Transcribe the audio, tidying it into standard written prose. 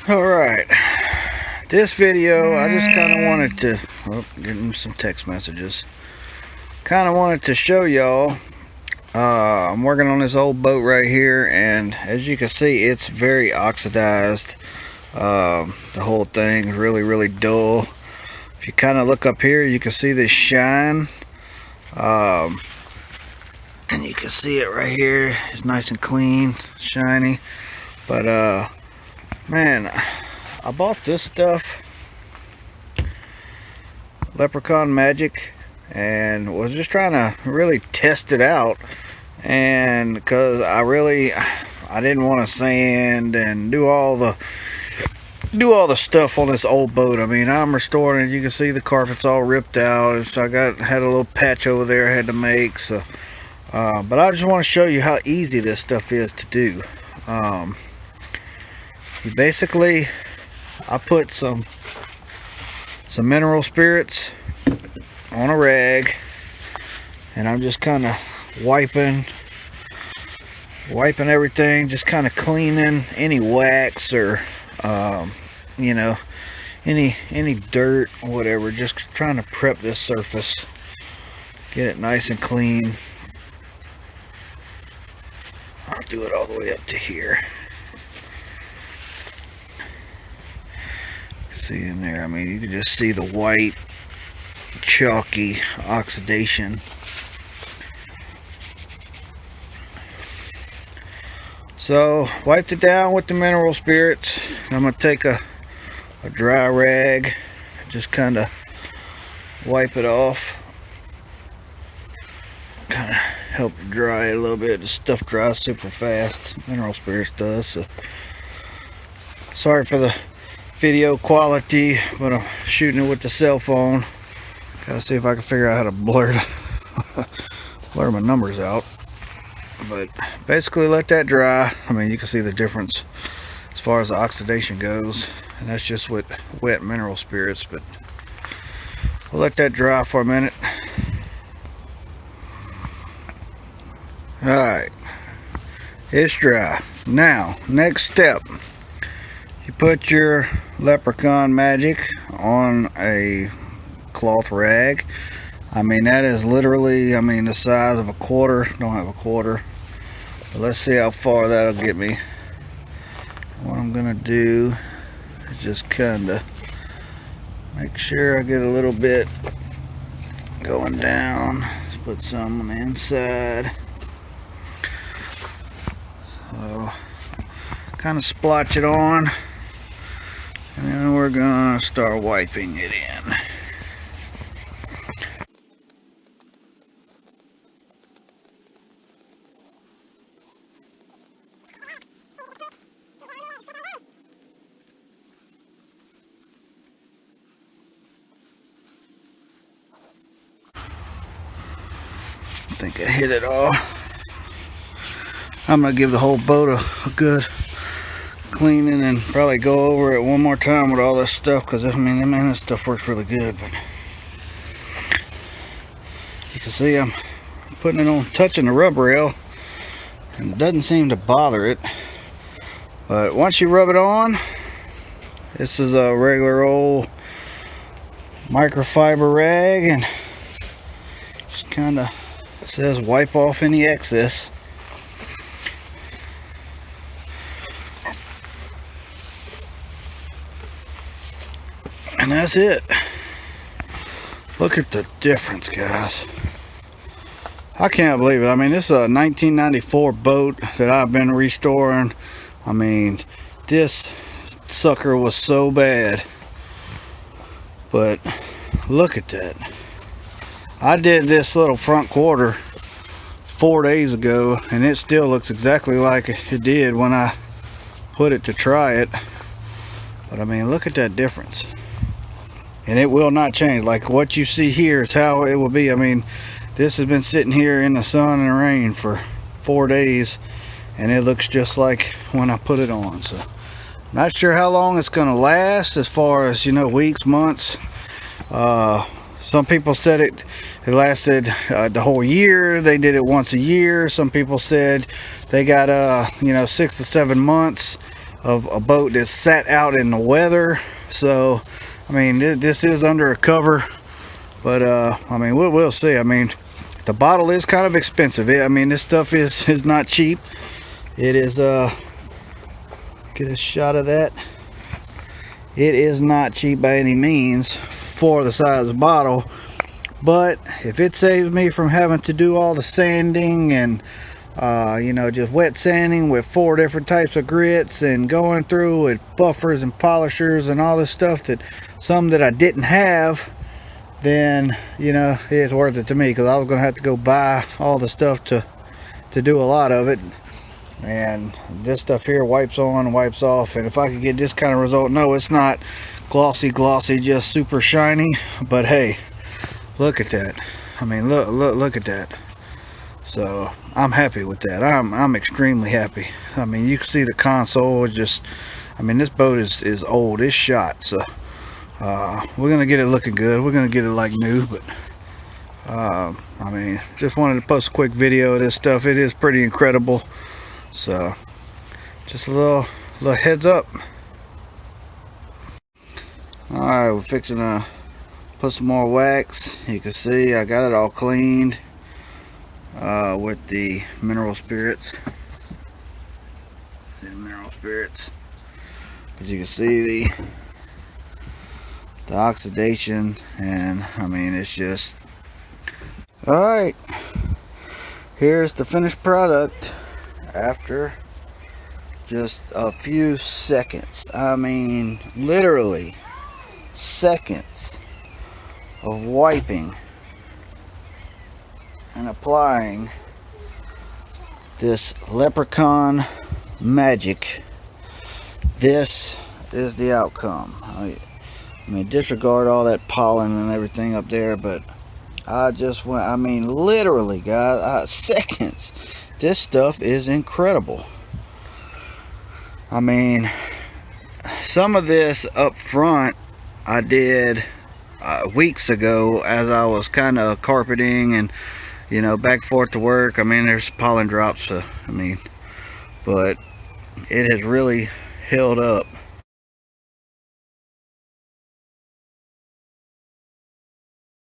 Alright, this video I just kind of wanted to, getting some text messages, kind of wanted to show y'all. I'm working on this old boat right here, and as you can see, it's very oxidized. The whole thing is really dull. If you kind of look up here, you can see this shine, and you can see it right here. It's nice and clean, shiny. But man, I bought this stuff, Leprechaun Magic, and was just trying to really test it out. And because I didn't want to sand and do all the stuff on this old boat. I mean, I'm restoring it. You can see the carpet's all ripped out. So had a little patch over there I had to make. So, but I just want to show you how easy this stuff is to do. You basically, I put some mineral spirits on a rag, and I'm just kind of wiping everything, just kind of cleaning any wax or you know, any dirt or whatever, just trying to prep this surface, get it nice and clean. I'll do it all the way up to here. See in there, I mean, you can just see the white chalky oxidation. So wiped it down with the mineral spirits. I'm going to take a dry rag, just kind of wipe it off, kind of help dry it a little bit. The stuff dries super fast, mineral spirits does. So sorry for the video quality, but I'm shooting it with the cell phone. Gotta see if I can figure out how to blur my numbers out. But basically let that dry. I mean, you can see the difference as far as the oxidation goes, and that's just with wet mineral spirits. But we'll let that dry for a minute. Alright, it's dry. Now, next step, you put your Leprechaun Magic on a cloth rag. I mean, that is literally, I mean, the size of a quarter. Don't have a quarter, but let's see how far that'll get me. What I'm gonna do is just kind of make sure I get a little bit going down. Let's put some on the inside. So kind of splotch it on, and then we're gonna start wiping it in. I think I hit it all. I'm gonna give the whole boat a good cleaning and probably go over it one more time with all this stuff, because I mean, man, this stuff works really good. But you can see I'm putting it on, touching the rub rail, and it doesn't seem to bother it. But once you rub it on, this is a regular old microfiber rag, and just kind of says wipe off any excess. And that's it. Look at the difference, guys. I can't believe it. I mean, this is a 1994 boat that I've been restoring. I mean, this sucker was so bad. But look at that. I did this little front quarter 4 days ago, and it still looks exactly like it did when I put it to try it. But I mean, look at that difference. And it will not change. Like what you see here is how it will be. I mean, this has been sitting here in the sun and rain for 4 days, and it looks just like when I put it on. So not sure how long it's gonna last, as far as, you know, weeks, months. Some people said it lasted the whole year. They did it once a year. Some people said they got 6 to 7 months. of a boat that's sat out in the weather. So I mean, this is under a cover, but I mean, we'll see. I mean, the bottle is kind of expensive. I mean, this stuff is not cheap. It is get a shot of that. It is not cheap by any means for the size of the bottle, but if it saves me from having to do all the sanding and you know, just wet sanding with 4 different types of grits and going through with buffers and polishers and all this stuff, that some that I didn't have, then you know, it's worth it to me, because I was gonna have to go buy all the stuff to do a lot of it. And this stuff here wipes on, wipes off, and if I could get this kind of result, no, it's not glossy, just super shiny, but hey, look at that. I mean, look at that. So I'm happy with that. I'm extremely happy. I mean, you can see the console is just, I mean, this boat is old, it's shot, so we're gonna get it looking good. We're gonna get it like new, but I mean, just wanted to post a quick video of this stuff. It is pretty incredible. So just a little heads up. Alright, we're fixing to put some more wax. You can see I got it all cleaned with the mineral spirits. See the mineral spirits. But you can see the oxidation, and I mean, it's just alright. Here's the finished product after just a few seconds. I mean, literally seconds of wiping and applying this leprechaun magic. This is the outcome. I mean, disregard all that pollen and everything up there, but I just went, I mean, literally, guys, seconds. This stuff is incredible. I mean, some of this up front I did weeks ago as I was kind of carpeting and, you know, back and forth to work. I mean, there's pollen drops, I mean, but it has really held up